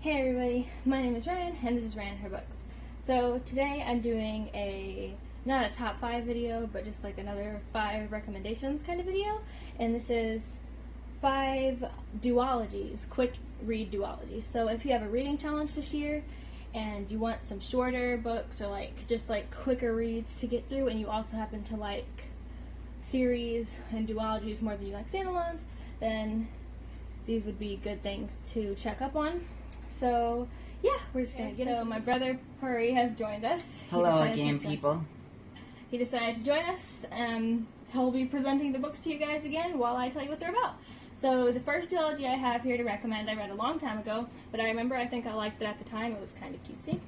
Hey everybody, my name is Ryan, and this is Ryan Her Books. So today I'm doing not a top 5 video, but just like another 5 recommendations kind of video. And this is 5 duologies, quick read duologies. So if you have a reading challenge this year, and you want some shorter books, or just quicker reads to get through, and you also happen to like series and duologies more than you like standalones, then these would be good things to check up on. So yeah, we're just gonna get into it. So my brother Puri has joined us. Hello again, people. He decided to join us. He'll be presenting the books to you guys again while I tell you what they're about. So the first duology I have here to recommend, I read a long time ago, but I think I liked it at the time. It was kind of cutesy.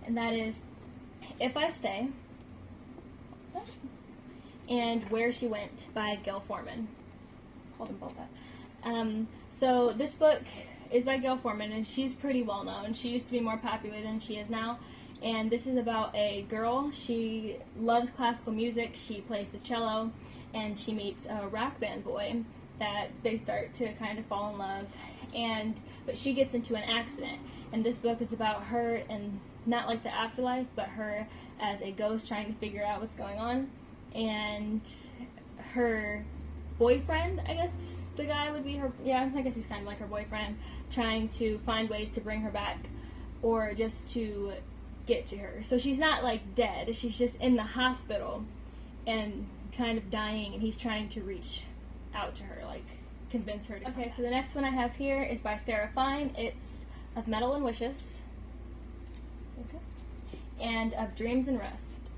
And that is If I Stay and Where She Went by Gail Forman. Hold them both up. So this book is by Gail Forman, and she's pretty well known. She used to be more popular than she is now. And this is about a girl. She loves classical music. She plays the cello, and she meets a rock band boy that they start to kind of fall in love. But she gets into an accident, and this book is about her, and not like the afterlife, but her as a ghost trying to figure out what's going on. And her boyfriend, I guess the guy would be her, yeah, I guess he's kind of like her boyfriend, trying to find ways to bring her back or just to get to her. So she's not like dead, she's just in the hospital and kind of dying, and he's trying to reach out to her, like convince her to come back. So the next one I have here is by Sarah Fine. It's Of Metal and Wishes, and Of Dreams and Rest.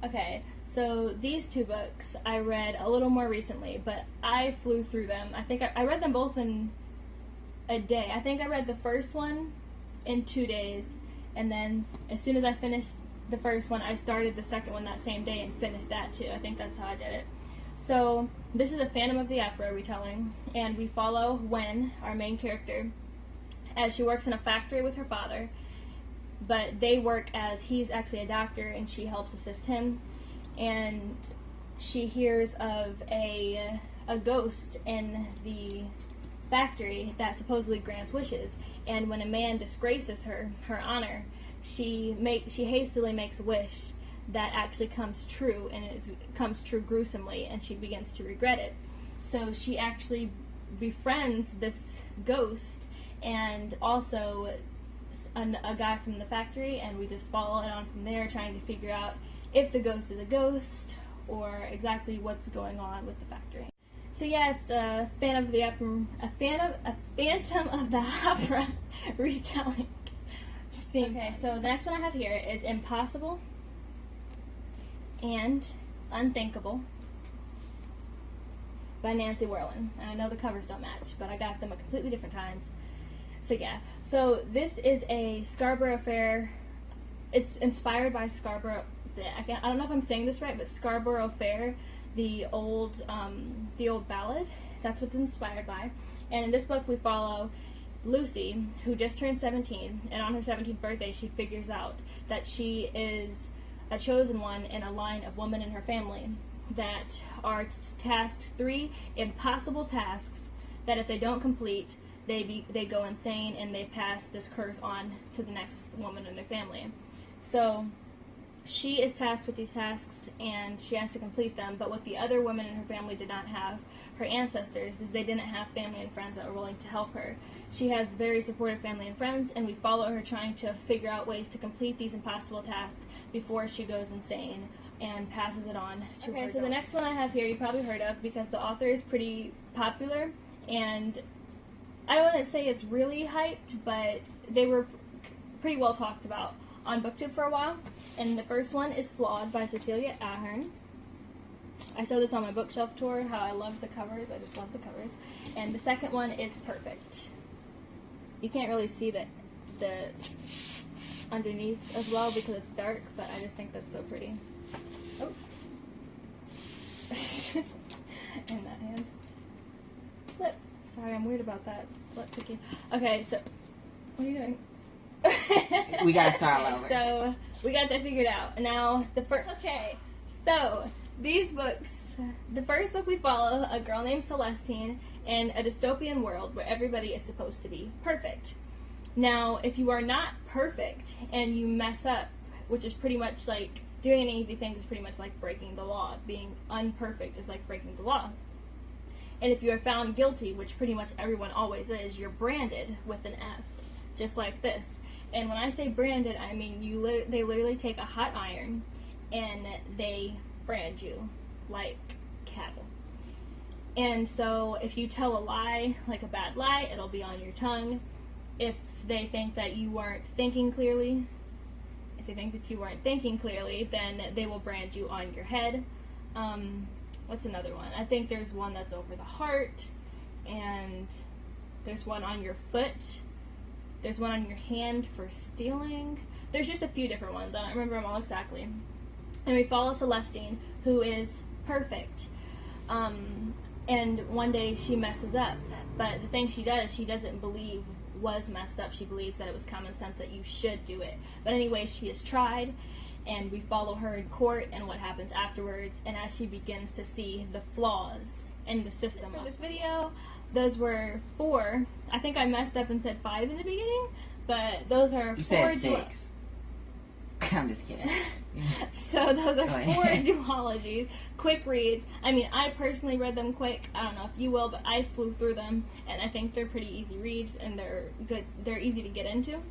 Okay, so these two books I read a little more recently, but I flew through them. I think I read them both in a day. I think I read the first one in 2 days, and then as soon as I finished the first one, I started the second one that same day and finished that too. I think that's how I did it. So this is a Phantom of the Opera retelling, and we follow Wen, our main character, as she works in a factory with her father, but they work as he's actually a doctor and she helps assist him. And she hears of a ghost in the factory that supposedly grants wishes, and when a man disgraces her honor, she hastily makes a wish that actually comes true, and comes true gruesomely, and she begins to regret it. So she actually befriends this ghost and also a guy from the factory, and we just follow it on from there, trying to figure out if the ghost is a ghost or exactly what's going on with the factory. So yeah, it's a Phantom of the Opera retelling. Okay, so the next one I have here is Impossible and Unthinkable by Nancy Werlin. And I know the covers don't match, but I got them at completely different times. So yeah, so this is a Scarborough Fair. It's inspired by Scarborough. I don't know if I'm saying this right, but Scarborough Fair, the old ballad. That's what it's inspired by. And in this book, we follow Lucy, who just turned 17, and on her 17th birthday, she figures out that she is a chosen one in a line of women in her family that are tasked 3 impossible tasks that if they don't complete, they go insane, and they pass this curse on to the next woman in their family. So she is tasked with these tasks, and she has to complete them, but what the other women in her family did not have, her ancestors, is they didn't have family and friends that were willing to help her. She has very supportive family and friends, and we follow her trying to figure out ways to complete these impossible tasks before she goes insane and passes it on to her. Okay, so the next one I have here you probably heard of because the author is pretty popular, and I wouldn't say it's really hyped, but they were pretty well talked about on BookTube for a while. And the first one is Flawed by Cecilia Ahern. I showed this on my bookshelf tour, how I love the covers. I just love the covers. And the second one is Perfect. You can't really see the underneath as well because it's dark, but I just think that's so pretty. Oh. In that hand. Flip. Sorry, I'm weird about that. Flip cookie. Okay, so what are you doing? We gotta start all over. So we got that figured out. Now okay, so these books, the first book we follow, a girl named Celestine, in a dystopian world where everybody is supposed to be perfect. Now, if you are not perfect and you mess up, which is pretty much like doing any of these things is pretty much like breaking the law. Being unperfect is like breaking the law. And if you are found guilty, which pretty much everyone always is, you're branded with an F, just like this. And when I say branded, I mean they literally take a hot iron and they brand you like cattle. And so if you tell a lie, like a bad lie, it'll be on your tongue. If they think that you weren't thinking clearly, then they will brand you on your head. What's another one? I think there's one that's over the heart, and there's one on your foot. There's one on your hand for stealing. There's just a few different ones. I don't remember them all exactly. And we follow Celestine, who is perfect. And one day she messes up. But the thing she does, she doesn't believe was messed up. She believes that it was common sense that you should do it. But anyway, she is tried, and we follow her in court and what happens afterwards, and as she begins to see the flaws in the system. For this video, those were 4. I think I messed up and said 5 in the beginning, but those are 4. You said 6. I'm just kidding. So those are 4 duologies, quick reads. I mean, I personally read them quick. I don't know if you will, but I flew through them, and I think they're pretty easy reads, and they're good. They're easy to get into.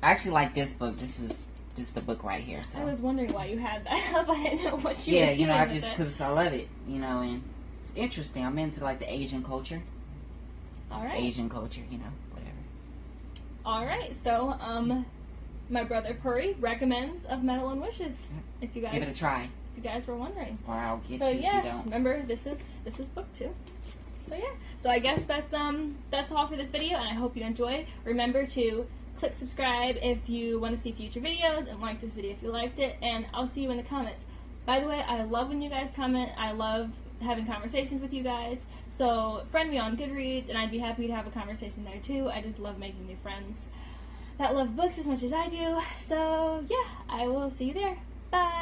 I actually like this book. This is the book right here. So I was wondering why you had that up. I didn't know what you. Yeah, were doing I with just because I love it, and it's interesting. I'm into like the Asian culture. All right. Asian culture, whatever. All right, so my brother Puri recommends Of Metal and Wishes. If you guys give it a try, if you guys were wondering, or I'll get so you if yeah, you don't. remember this is book 2. So yeah, so I guess that's all for this video, and I hope you enjoyed. Remember to click subscribe if you want to see future videos, and like this video if you liked it, and I'll see you in the comments. By the way, I love when you guys comment. I love having conversations with you guys. So friend me on GoodReads, and I'd be happy to have a conversation there too. I just love making new friends that love books as much as I do. So yeah, I will see you there. Bye.